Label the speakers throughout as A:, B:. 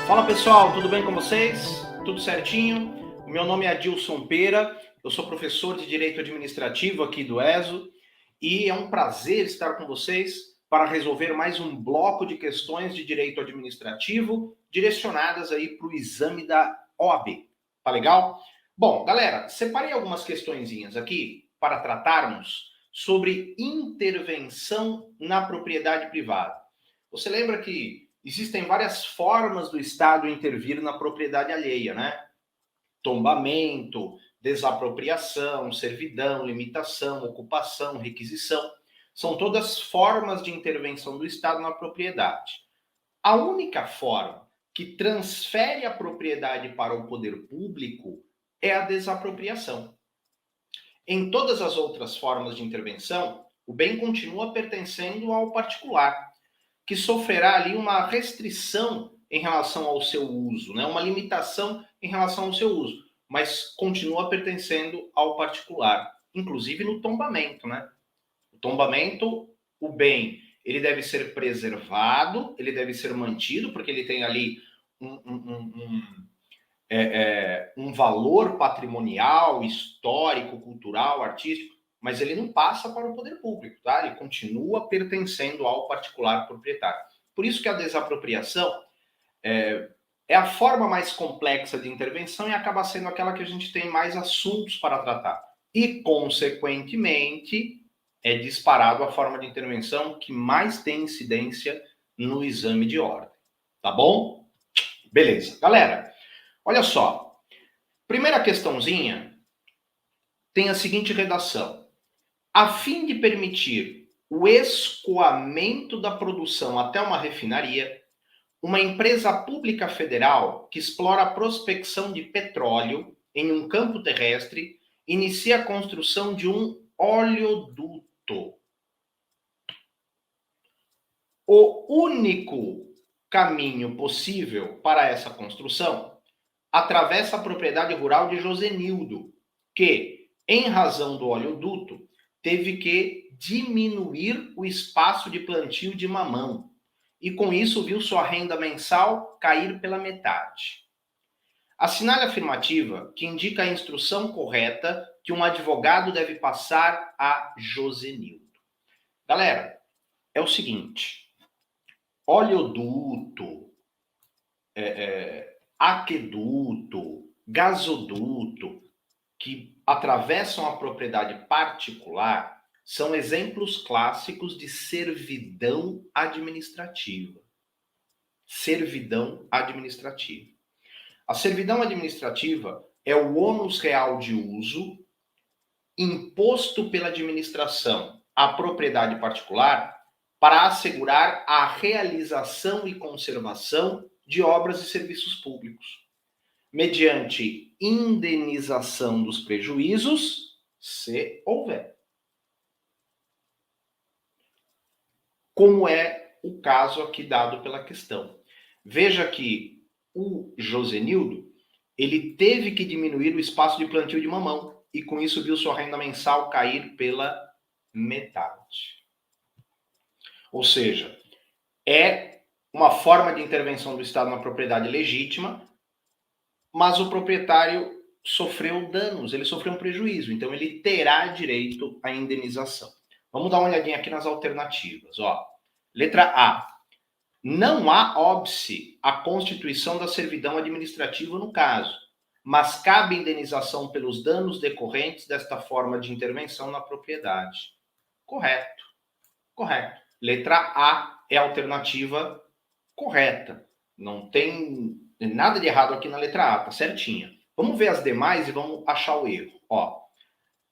A: Fala pessoal, tudo bem com vocês? Tudo certinho? O meu nome é Adilson Pera, eu sou professor de Direito Administrativo aqui do ESO e é um prazer estar com vocês para resolver mais um bloco de questões de Direito Administrativo direcionadas aí para o exame da OAB. Tá legal? Bom, galera, separei algumas questõezinhas aqui para tratarmos sobre intervenção na propriedade privada. Você lembra que existem várias formas do Estado intervir na propriedade alheia, né? Tombamento, desapropriação, servidão, limitação, ocupação, requisição. São todas formas de intervenção do Estado na propriedade. A única forma que transfere a propriedade para o poder público é a desapropriação. Em todas as outras formas de intervenção, o bem continua pertencendo ao particular, que sofrerá ali uma restrição em relação ao seu uso, né? Uma limitação em relação ao seu uso, mas continua pertencendo ao particular, inclusive no tombamento, né? O tombamento, o bem, ele deve ser preservado, ele deve ser mantido, porque ele tem ali um valor patrimonial, histórico, cultural, artístico, mas ele não passa para o poder público, tá? Ele continua pertencendo ao particular proprietário. Por isso que a desapropriação é a forma mais complexa de intervenção e acaba sendo aquela que a gente tem mais assuntos para tratar. E, consequentemente, é disparado a forma de intervenção que mais tem incidência no exame de ordem. Tá bom? Beleza. Galera, olha só. Primeira questãozinha tem a seguinte redação. A fim de permitir o escoamento da produção até uma refinaria, uma empresa pública federal que explora a prospecção de petróleo em um campo terrestre inicia a construção de um oleoduto. O único caminho possível para essa construção atravessa a propriedade rural de Josenildo, que, em razão do oleoduto, teve que diminuir o espaço de plantio de mamão e, com isso, viu sua renda mensal cair pela metade. Assinale a afirmativa que indica a instrução correta que um advogado deve passar a Josenildo. Galera, é o seguinte, oleoduto, aqueduto, gasoduto, que atravessam a propriedade particular, são exemplos clássicos de servidão administrativa. Servidão administrativa. A servidão administrativa é o ônus real de uso imposto pela administração à propriedade particular para assegurar a realização e conservação de obras e serviços públicos, mediante indenização dos prejuízos, se houver. Como é o caso aqui dado pela questão. Veja que o Josenildo, ele teve que diminuir o espaço de plantio de mamão e com isso viu sua renda mensal cair pela metade. Ou seja, é uma forma de intervenção do Estado na propriedade legítima, mas o proprietário sofreu danos, ele sofreu um prejuízo, então ele terá direito à indenização. Vamos dar uma olhadinha aqui nas alternativas. Ó. Letra A. Não há óbice à constituição da servidão administrativa no caso, mas cabe indenização pelos danos decorrentes desta forma de intervenção na propriedade. Correto. Correto. Letra A é a alternativa correta. Não tem nada de errado aqui na letra A, tá certinha. Vamos ver as demais e vamos achar o erro. Ó,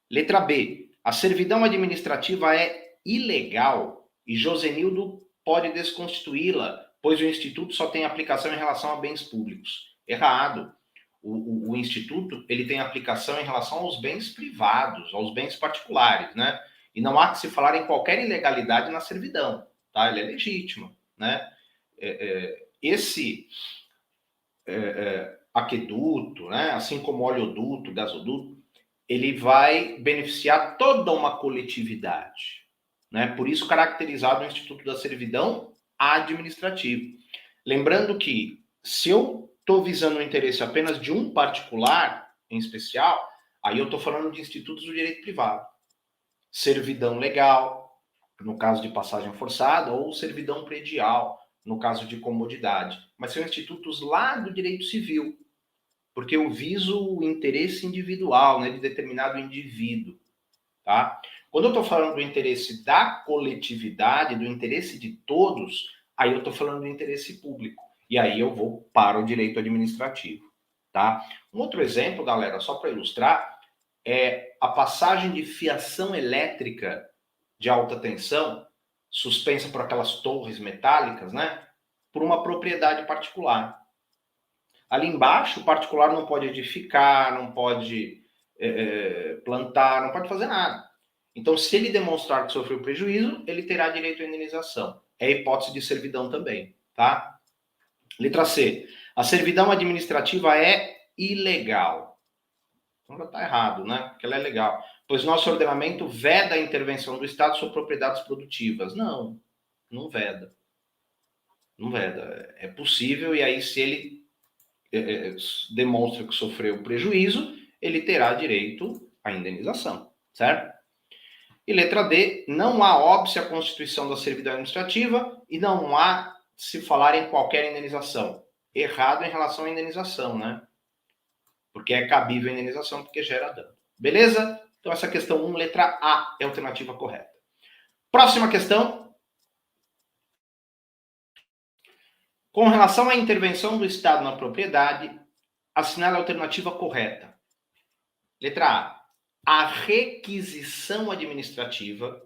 A: letra B. A servidão administrativa é ilegal e Josenildo pode desconstituí-la, pois o Instituto só tem aplicação em relação a bens públicos. Errado. O Instituto ele tem aplicação em relação aos bens privados, aos bens particulares, né? E não há que se falar em qualquer ilegalidade na servidão, tá? Ele é legítimo, né? Esse aqueduto, né? Assim como oleoduto, gasoduto, ele vai beneficiar toda uma coletividade, né? Por isso caracterizado o Instituto da Servidão Administrativa. Lembrando que Se eu estou visando o interesse apenas de um particular, em especial, aí eu estou falando de institutos do direito privado. Servidão legal, no caso de passagem forçada, ou servidão predial, no caso de comodidade. Mas são institutos lá do direito civil, porque eu viso o interesse individual, né, de determinado indivíduo. Tá? Quando eu estou falando do interesse da coletividade, do interesse de todos, aí eu estou falando do interesse público. E aí eu vou para o direito administrativo. Tá? Um outro exemplo, galera, só para ilustrar, é a passagem de fiação elétrica de alta tensão, suspensa por aquelas torres metálicas, né? Por uma propriedade particular. Ali embaixo, o particular não pode edificar, não pode plantar, não pode fazer nada. Então, se ele demonstrar que sofreu prejuízo, ele terá direito à indenização. É a hipótese de servidão também, tá? Letra C. A servidão administrativa é ilegal. Então já está errado, né? Porque ela é legal. Pois nosso ordenamento veda a intervenção do Estado sobre propriedades produtivas. Não, não veda. Não veda. É possível, e aí se ele demonstra que sofreu prejuízo, ele terá direito à indenização, certo? E letra D, não há óbice à constituição da servidão administrativa e não há se falar em qualquer indenização. Errado em relação à indenização, né? Porque é cabível a indenização, porque gera dano. Beleza? Então essa questão 1, letra A, é a alternativa correta. Próxima questão. Com relação à intervenção do Estado na propriedade, assinale a alternativa correta. Letra A. A requisição administrativa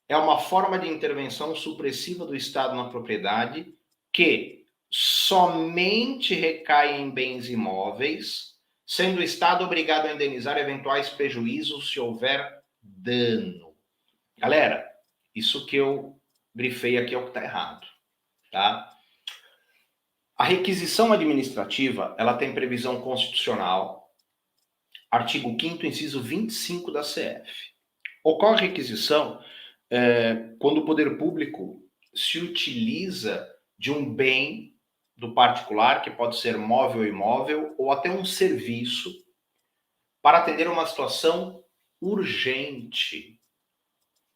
A: é uma forma de intervenção supressiva do Estado na propriedade que somente recai em bens imóveis, sendo o Estado obrigado a indenizar eventuais prejuízos se houver dano. Galera, isso que eu grifei aqui é o que está errado, tá? A requisição administrativa, ela tem previsão constitucional, artigo 5º, inciso 25 da CF. Ocorre requisição quando o poder público se utiliza de um bem do particular, que pode ser móvel ou imóvel, ou até um serviço, para atender uma situação urgente,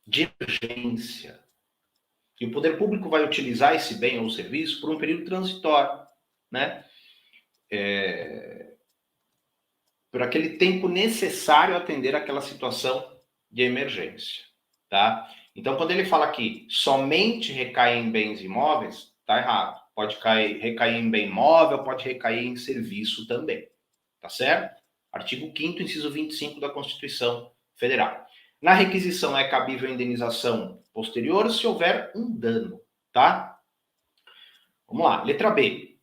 A: de urgência. E o poder público vai utilizar esse bem ou serviço por um período transitório, né? Por aquele tempo necessário a atender aquela situação de emergência, tá? Então, quando ele fala que somente recai em bens imóveis, tá errado. Pode recair em bem móvel, pode recair em serviço também, tá certo? Artigo 5º, inciso 25 da Constituição Federal. Na requisição é cabível a indenização posterior se houver um dano, tá? Vamos lá, letra B.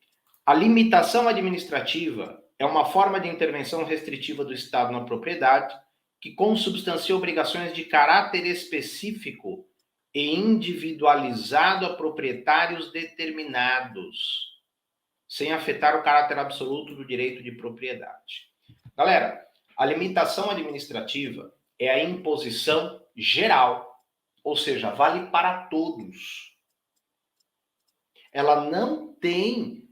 A: A limitação administrativa é uma forma de intervenção restritiva do Estado na propriedade que consubstancia obrigações de caráter específico e individualizado a proprietários determinados, sem afetar o caráter absoluto do direito de propriedade. Galera, a limitação administrativa é a imposição geral, ou seja, vale para todos. Ela não tem...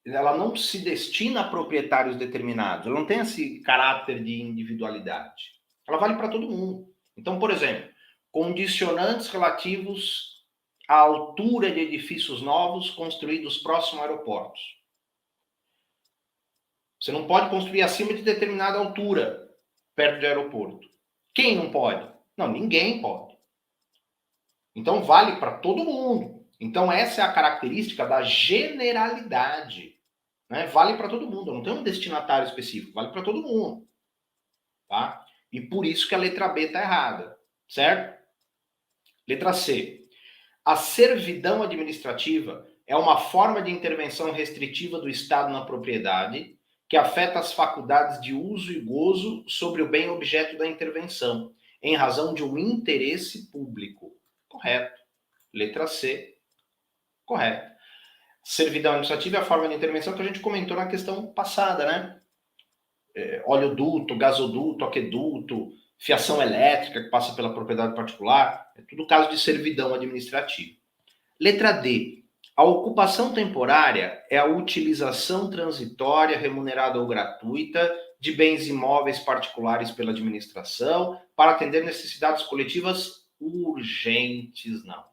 A: ela não se destina a proprietários determinados, ela não tem esse caráter de individualidade. Ela vale para todo mundo. Então, por exemplo, condicionantes relativos à altura de edifícios novos construídos próximo a aeroportos. Você não pode construir acima de determinada altura, perto do aeroporto. Quem não pode? Não, ninguém pode. Então, vale para todo mundo. Então, essa é a característica da generalidade. Né? Vale para todo mundo, não tem um destinatário específico, vale para todo mundo. Tá? E por isso que a letra B está errada, certo? Letra C. A servidão administrativa é uma forma de intervenção restritiva do Estado na propriedade que afeta as faculdades de uso e gozo sobre o bem objeto da intervenção, em razão de um interesse público. Correto. Letra C. Correto. Servidão administrativa é a forma de intervenção que a gente comentou na questão passada, né? Oleoduto, gasoduto, aqueduto, fiação elétrica que passa pela propriedade particular, é tudo caso de servidão administrativa. Letra D. A ocupação temporária é a utilização transitória, remunerada ou gratuita, de bens imóveis particulares pela administração para atender necessidades coletivas urgentes, não.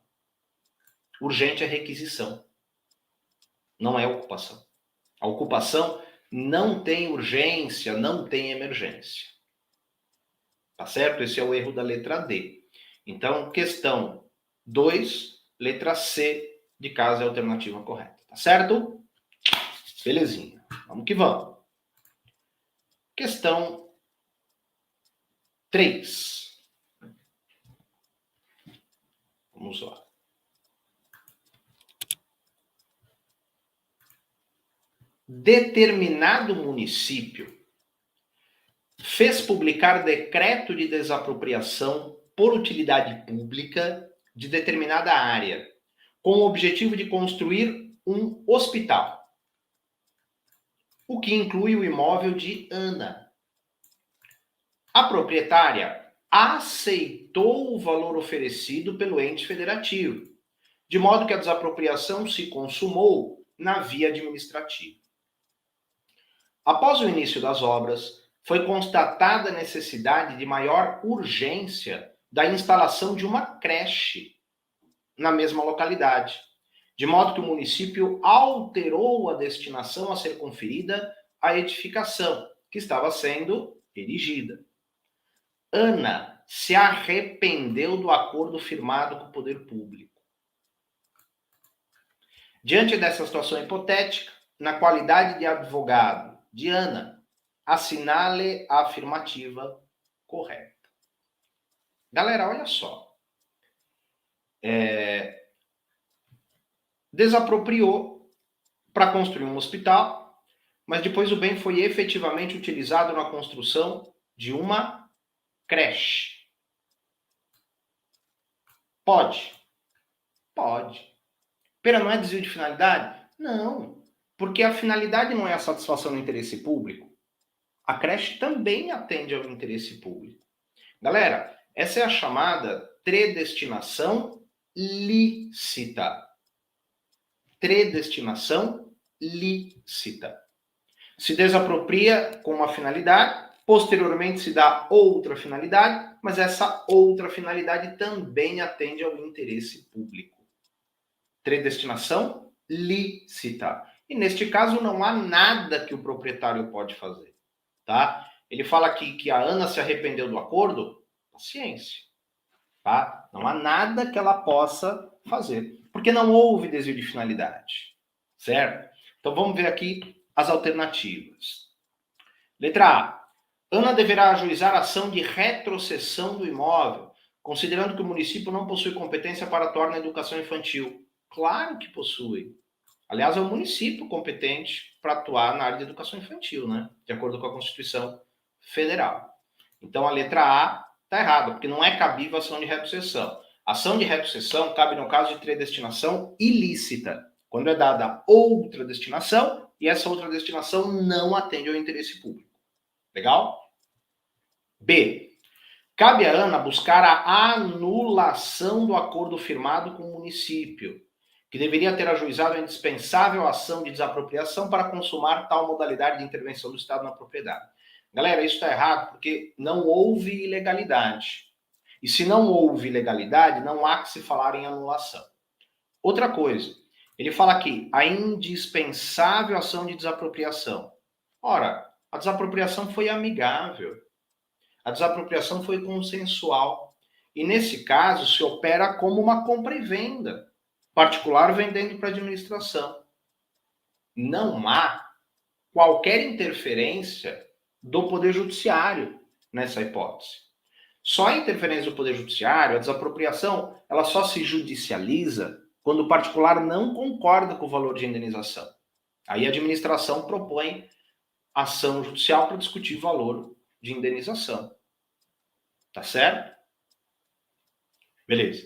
A: Urgente é requisição, não é ocupação. A ocupação não tem urgência, não tem emergência. Tá certo? Esse é o erro da letra D. Então, questão 2, letra C, de caso é a alternativa correta. Tá certo? Belezinha. Vamos que vamos. Questão 3. Vamos lá. Determinado município fez publicar decreto de desapropriação por utilidade pública de determinada área, com o objetivo de construir um hospital, o que inclui o imóvel de Ana. A proprietária aceitou o valor oferecido pelo ente federativo, de modo que a desapropriação se consumou na via administrativa. Após o início das obras, foi constatada a necessidade de maior urgência da instalação de uma creche na mesma localidade, de modo que o município alterou a destinação a ser conferida à edificação que estava sendo erigida. Ana se arrependeu do acordo firmado com o poder público. Diante dessa situação hipotética, na qualidade de advogado de Ana, assinale a afirmativa correta. Galera, olha só. Desapropriou para construir um hospital, mas depois o bem foi efetivamente utilizado na construção de uma creche. Pode? Pode. Pera, não é desvio de finalidade? Não, porque a finalidade não é a satisfação do interesse público. A creche também atende ao interesse público. Galera, essa é a chamada predestinação lícita. Predestinação lícita. Se desapropria com uma finalidade, posteriormente se dá outra finalidade, mas essa outra finalidade também atende ao interesse público. Predestinação lícita. E neste caso não há nada que o proprietário pode fazer, tá? Ele fala aqui que a Ana se arrependeu do acordo, paciência, tá? Não há nada que ela possa fazer, porque não houve desvio de finalidade, certo? Então vamos ver aqui as alternativas. Letra A. Ana deverá ajuizar ação de retrocessão do imóvel, considerando que o município não possui competência para atuar na educação infantil. Claro que possui. Aliás, é o município competente para atuar na área de educação infantil, né? De acordo com a Constituição Federal. Então, a letra A está errada, porque não é cabível a ação de retrocessão. A ação de retrocessão cabe no caso de predestinação ilícita, quando é dada outra destinação e essa outra destinação não atende ao interesse público. Legal? B. Cabe a Ana buscar a anulação do acordo firmado com o município, que deveria ter ajuizado a indispensável ação de desapropriação para consumar tal modalidade de intervenção do Estado na propriedade. Galera, isso está errado porque não houve ilegalidade. E se não houve ilegalidade, não há que se falar em anulação. Outra coisa, ele fala aqui, a indispensável ação de desapropriação. Ora, a desapropriação foi amigável. A desapropriação foi consensual. E nesse caso, se opera como uma compra e venda. Particular vendendo para a administração. Não há qualquer interferência do Poder Judiciário nessa hipótese. Só a interferência do Poder Judiciário, a desapropriação, ela só se judicializa quando o particular não concorda com o valor de indenização. Aí a administração propõe ação judicial para discutir o valor de indenização. Tá certo? Beleza.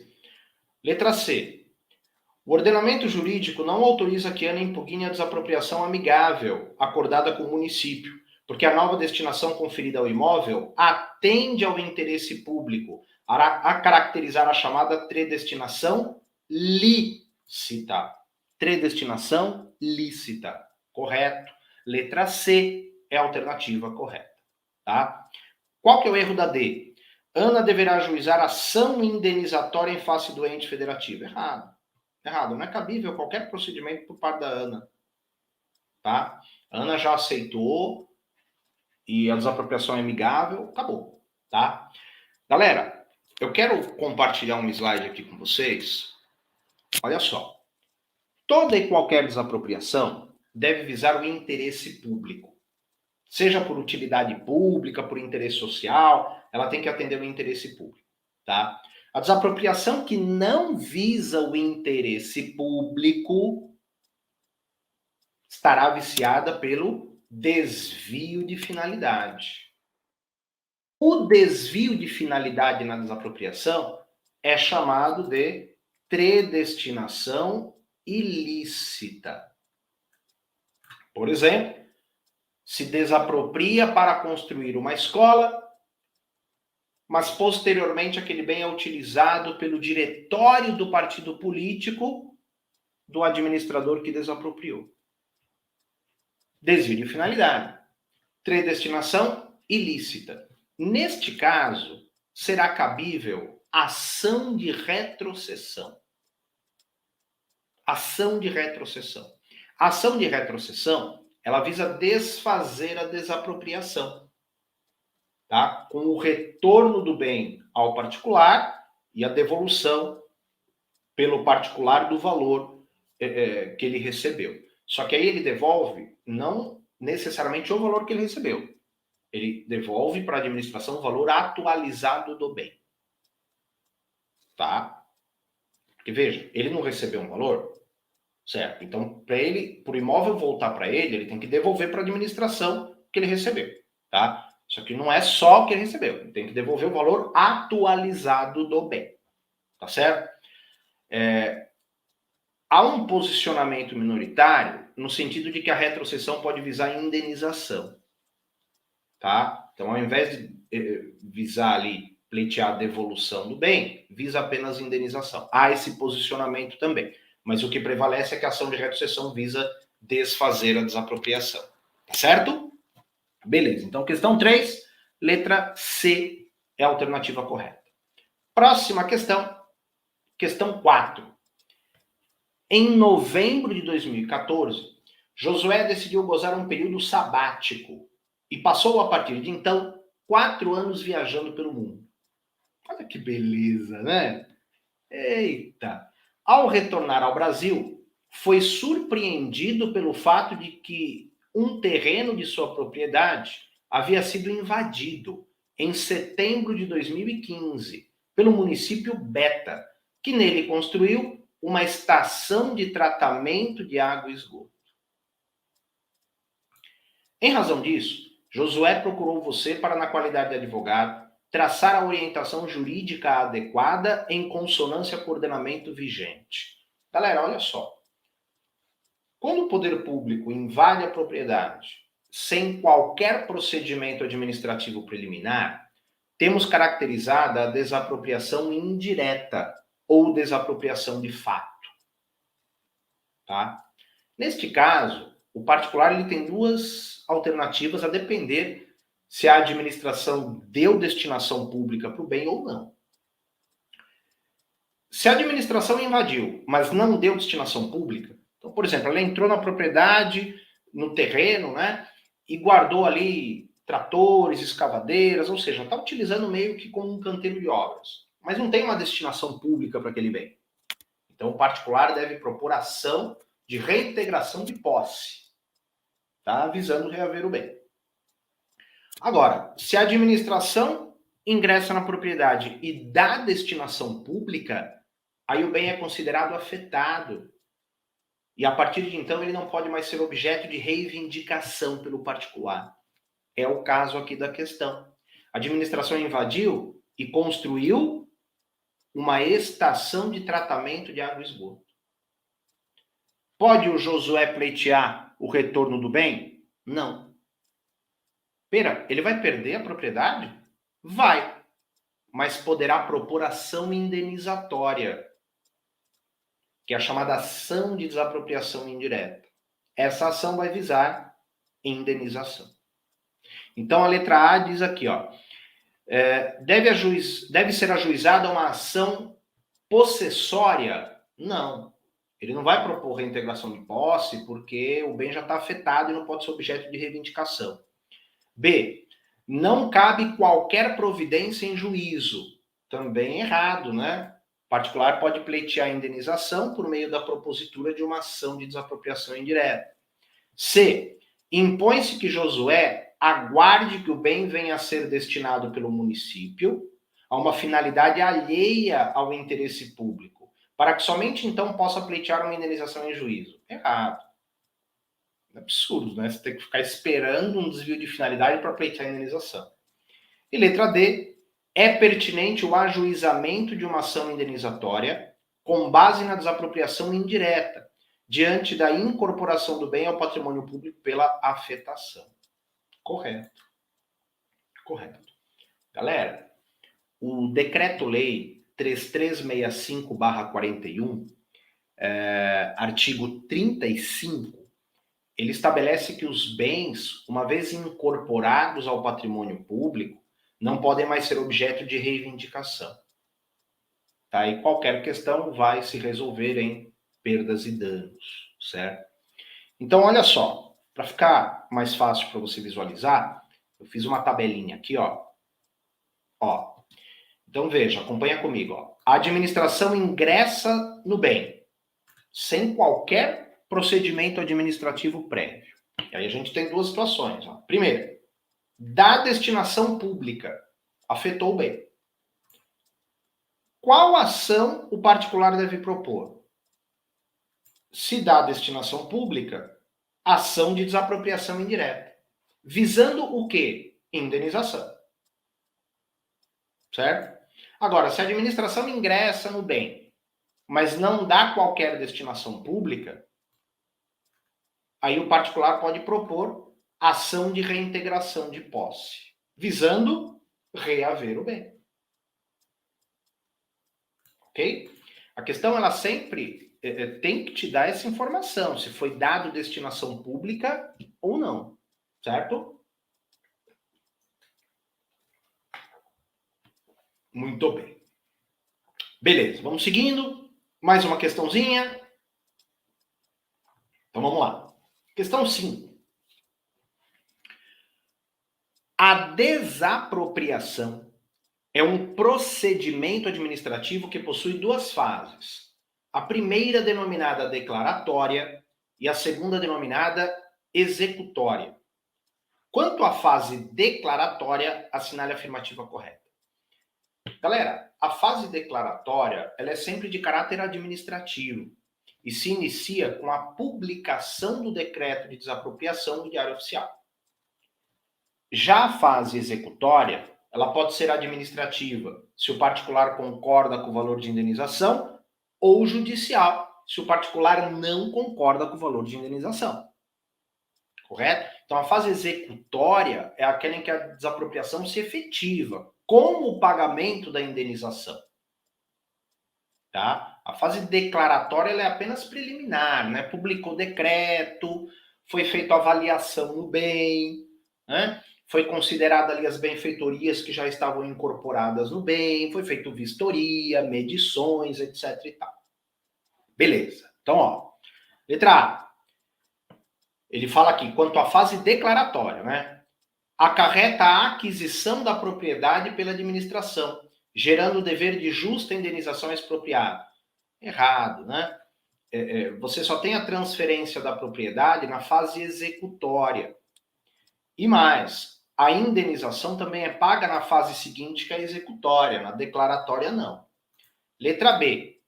A: Letra C. O ordenamento jurídico não autoriza que Ana impugne a desapropriação amigável acordada com o município, porque a nova destinação conferida ao imóvel atende ao interesse público a caracterizar a chamada predestinação lícita. Predestinação lícita. Correto. Letra C é a alternativa correta. Tá? Qual que é o erro da D? Ana deverá ajuizar ação indenizatória em face do ente federativo. Errado. Errado. Não é cabível qualquer procedimento por parte da Ana. Tá? A Ana já aceitou e a desapropriação é amigável. Acabou. Tá? Galera, eu quero compartilhar um slide aqui com vocês. Olha só. Toda e qualquer desapropriação deve visar o interesse público. Seja por utilidade pública, por interesse social, ela tem que atender o interesse público, tá? A desapropriação que não visa o interesse público estará viciada pelo desvio de finalidade. O desvio de finalidade na desapropriação é chamado de predestinação ilícita. Por exemplo, se desapropria para construir uma escola, mas posteriormente aquele bem é utilizado pelo diretório do partido político do administrador que desapropriou. Desvio de finalidade. Predestinação ilícita. Neste caso, será cabível ação de retrocessão. Ação de retrocessão. A ação de retrocessão, ela visa desfazer a desapropriação, tá? Com o retorno do bem ao particular e a devolução pelo particular do valor que ele recebeu. Só que aí ele devolve não necessariamente o valor que ele recebeu. Ele devolve para a administração o valor atualizado do bem. Tá? Porque veja, ele não recebeu um valor, certo? Então, para ele, por imóvel voltar para ele, ele tem que devolver para a administração o que ele recebeu, tá? Só que não é só o que ele recebeu, ele tem que devolver o valor atualizado do bem, tá certo? Há um posicionamento minoritário no sentido de que a retrocessão pode visar indenização, tá? Então, ao invés de visar ali pleitear a devolução do bem, visa apenas indenização. Há esse posicionamento também. Mas o que prevalece é que a ação de retrocessão visa desfazer a desapropriação. Tá certo? Beleza. Então, questão 3, letra C é a alternativa correta. Próxima questão. Questão 4. Em novembro de 2014, Josué decidiu gozar um período sabático e passou, a partir de então, 4 anos viajando pelo mundo. Olha que beleza, né? Eita! Ao retornar ao Brasil, foi surpreendido pelo fato de que um terreno de sua propriedade havia sido invadido em setembro de 2015 pelo município Beta, que nele construiu uma estação de tratamento de água e esgoto. Em razão disso, Josué procurou você para, na qualidade de advogado, traçar a orientação jurídica adequada em consonância com o ordenamento vigente. Galera, olha só. Quando o poder público invade a propriedade sem qualquer procedimento administrativo preliminar, temos caracterizada a desapropriação indireta ou desapropriação de fato. Tá? Neste caso, o particular ele tem duas alternativas a depender se a administração deu destinação pública para o bem ou não. Se a administração invadiu, mas não deu destinação pública, então, por exemplo, ela entrou na propriedade, no terreno, né, e guardou ali tratores, escavadeiras, ou seja, está utilizando meio que como um canteiro de obras, mas não tem uma destinação pública para aquele bem. Então, o particular deve propor ação de reintegração de posse, tá, visando reaver o bem. Agora, se a administração ingressa na propriedade e dá destinação pública, aí o bem é considerado afetado. E a partir de então ele não pode mais ser objeto de reivindicação pelo particular. É o caso aqui da questão. A administração invadiu e construiu uma estação de tratamento de água e esgoto. Pode o Josué pleitear o retorno do bem? Não. Pera, ele vai perder a propriedade? Vai, mas poderá propor ação indenizatória, que é a chamada ação de desapropriação indireta. Essa ação vai visar indenização. Então, a letra A diz aqui, ó, deve ser ajuizada uma ação possessória? Não. Ele não vai propor reintegração de posse porque o bem já está afetado e não pode ser objeto de reivindicação. B. Não cabe qualquer providência em juízo. Também errado, né? O particular pode pleitear a indenização por meio da propositura de uma ação de desapropriação indireta. C. Impõe-se que Josué aguarde que o bem venha a ser destinado pelo município a uma finalidade alheia ao interesse público, para que somente então possa pleitear uma indenização em juízo. Errado. É absurdo, né? Você tem que ficar esperando um desvio de finalidade para pleitear a indenização. E letra D. É pertinente o ajuizamento de uma ação indenizatória com base na desapropriação indireta, diante da incorporação do bem ao patrimônio público pela afetação. Correto. Correto. Galera, o Decreto-Lei 3365/41, artigo 35, ele estabelece que os bens, uma vez incorporados ao patrimônio público, não podem mais ser objeto de reivindicação. Tá? E qualquer questão vai se resolver em perdas e danos, certo? Então, olha só, para ficar mais fácil para você visualizar, eu fiz uma tabelinha aqui, ó. Então, veja, acompanha comigo, ó. A administração ingressa no bem, sem qualquer procedimento administrativo prévio. E aí a gente tem duas situações, ó. Primeiro, da destinação pública, afetou o bem. Qual ação o particular deve propor? Se dá destinação pública, ação de desapropriação indireta. Visando o quê? Indenização. Certo? Agora, se a administração ingressa no bem, mas não dá qualquer destinação pública, aí o particular pode propor ação de reintegração de posse, visando reaver o bem. Ok? A questão, ela sempre tem que te dar essa informação, se foi dado destinação pública ou não, certo? Muito bem. Beleza, vamos seguindo. Mais uma questãozinha. Então vamos lá. Questão 5. A desapropriação é um procedimento administrativo que possui duas fases. A primeira denominada declaratória e a segunda denominada executória. Quanto à fase declaratória, assinale a afirmativa correta. Galera, a fase declaratória, ela é sempre de caráter administrativo e se inicia com a publicação do decreto de desapropriação no Diário Oficial. Já a fase executória, ela pode ser administrativa, se o particular concorda com o valor de indenização, ou judicial, se o particular não concorda com o valor de indenização. Correto? Então, a fase executória é aquela em que a desapropriação se efetiva, com o pagamento da indenização. Tá? A fase declaratória ela é apenas preliminar, né? Publicou decreto, foi feita avaliação no bem, né? Foi considerada ali as benfeitorias que já estavam incorporadas no bem, foi feito vistoria, medições, etc e tal. Beleza. Então, ó, letra A. Ele fala aqui, quanto à fase declaratória, né? Acarreta a aquisição da propriedade pela administração, gerando o dever de justa indenização expropriada. Errado, né? Você só tem a transferência da propriedade na fase executória. E mais, a indenização também é paga na fase seguinte, que é a executória, na declaratória não. Letra B.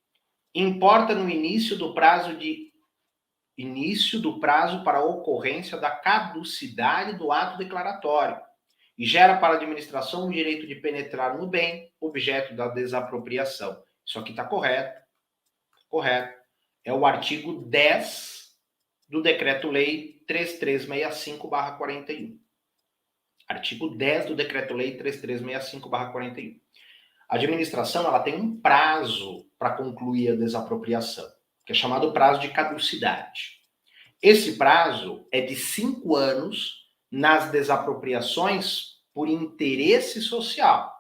A: Importa no início do prazo para a ocorrência da caducidade do ato declaratório e gera para a administração o direito de penetrar no bem, objeto da desapropriação. Isso aqui está correto. Correto. É o artigo 10 do Decreto-Lei 3365/41. Artigo 10 do Decreto-Lei 3365/41. A administração ela tem um prazo para concluir a desapropriação, que é chamado prazo de caducidade. Esse prazo é de 5 anos nas desapropriações por interesse social.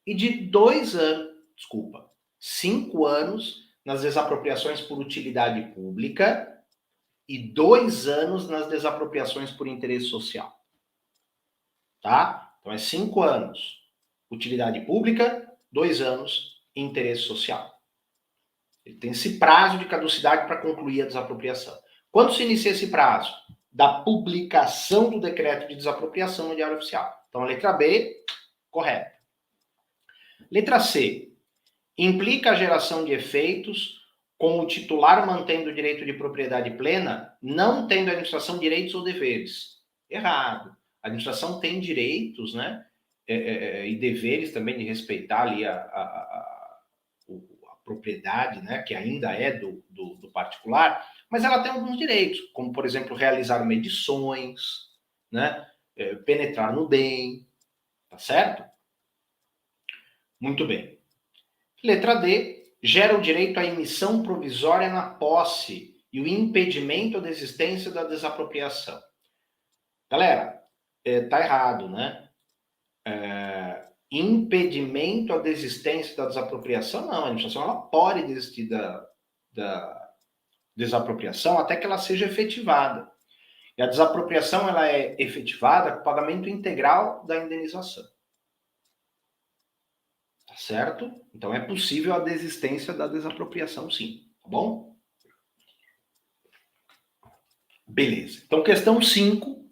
A: E de 5 anos nas desapropriações por utilidade pública e 2 anos nas desapropriações por interesse social. Tá? Então é 5 anos utilidade pública, 2 anos interesse social. Ele tem esse prazo de caducidade para concluir a desapropriação. Quando se inicia esse prazo? Da publicação do decreto de desapropriação no Diário Oficial. Então a letra B, correta. Letra C. Implica a geração de efeitos com o titular mantendo o direito de propriedade plena, não tendo a administração direitos ou deveres. Errado. A administração tem direitos, né? E deveres também de respeitar ali a propriedade, né? Que ainda é do particular, mas ela tem alguns direitos, como, por exemplo, realizar medições, né? Penetrar no bem, tá certo? Muito bem. Letra D. Gera o direito à emissão provisória na posse e o impedimento da existência da desapropriação. Galera, tá errado, né? Impedimento à desistência da desapropriação, não. A administração ela pode desistir da desapropriação até que ela seja efetivada. E a desapropriação ela é efetivada com o pagamento integral da indenização. Tá certo? Então é possível a desistência da desapropriação, sim. Tá bom? Beleza. Então, questão 5.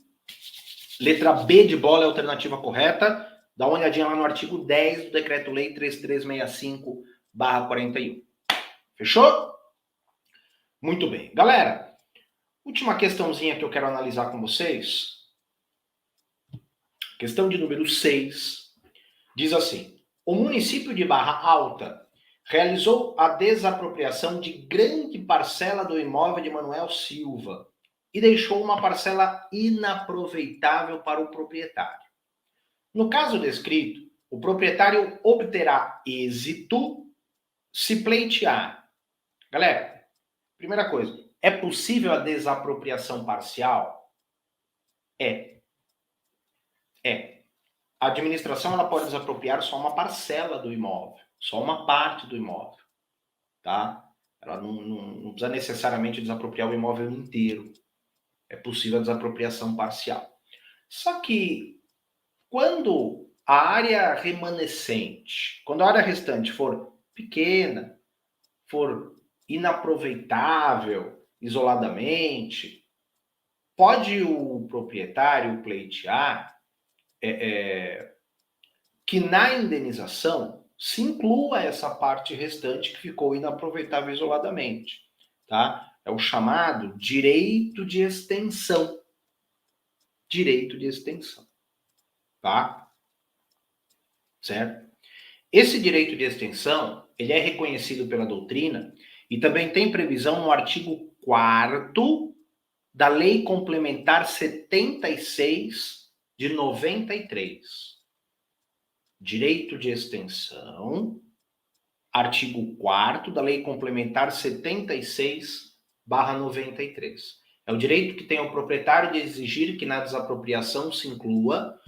A: Letra B de bola é a alternativa correta. Dá uma olhadinha lá no artigo 10 do Decreto-Lei 3365/41. Fechou? Muito bem. Galera, última questãozinha que eu quero analisar com vocês. Questão de número 6. Diz assim: o município de Barra Alta realizou a desapropriação de grande parcela do imóvel de Manuel Silva e deixou uma parcela inaproveitável para o proprietário. No caso descrito, o proprietário obterá êxito se pleitear. Galera, primeira coisa, é possível a desapropriação parcial? É. A administração ela pode desapropriar só uma parcela do imóvel, só uma parte do imóvel, tá? Ela não precisa necessariamente desapropriar o imóvel inteiro. É possível a desapropriação parcial. Só que quando a área remanescente, quando a área restante for pequena, for inaproveitável isoladamente, pode o proprietário pleitear que na indenização se inclua essa parte restante que ficou inaproveitável isoladamente, tá? É o chamado direito de extensão. Direito de extensão, tá? Certo? Esse direito de extensão, ele é reconhecido pela doutrina e também tem previsão no artigo 4º da Lei Complementar 76 de 93. Direito de extensão, artigo 4º da Lei Complementar 76/93. É o direito que tem o proprietário de exigir que na desapropriação se inclua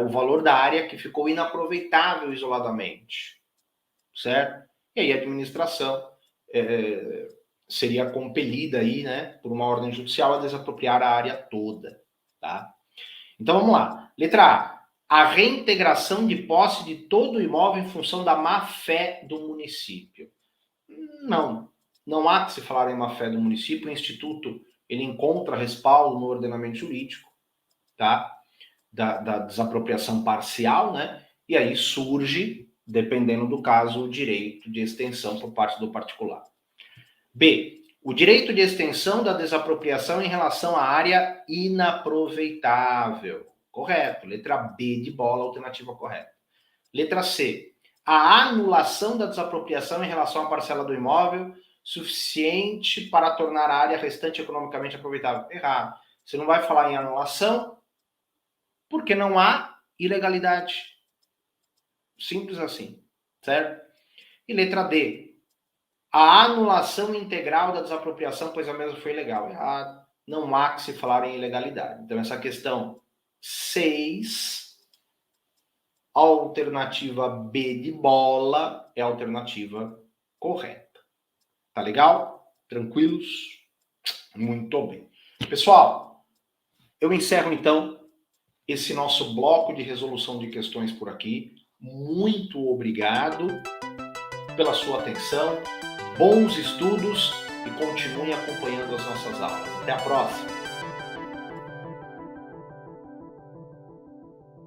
A: o valor da área que ficou inaproveitável isoladamente, certo? E aí a administração seria compelida aí, né, por uma ordem judicial a desapropriar a área toda, tá? Então vamos lá. Letra A. A reintegração de posse de todo o imóvel em função da má-fé do município. Não há que se falar em má-fé do município. O Instituto ele encontra respaldo no ordenamento jurídico, tá? Da desapropriação parcial, né? E aí surge, dependendo do caso, o direito de extensão por parte do particular. B. O direito de extensão da desapropriação em relação à área inaproveitável. Correto. Letra B de bola, alternativa correta. Letra C. A anulação da desapropriação em relação à parcela do imóvel suficiente para tornar a área restante economicamente aproveitável. Errado. Você não vai falar em anulação porque não há ilegalidade. Simples assim, certo? E letra D. A anulação integral da desapropriação, pois a mesma foi ilegal. Errado. Não há que se falar em ilegalidade. Então, essa questão 6, alternativa B de bola, é a alternativa correta. Tá legal? Tranquilos? Muito bem. Pessoal, eu encerro então esse nosso bloco de resolução de questões por aqui. Muito obrigado pela sua atenção, bons estudos e continue acompanhando as nossas aulas. Até a próxima!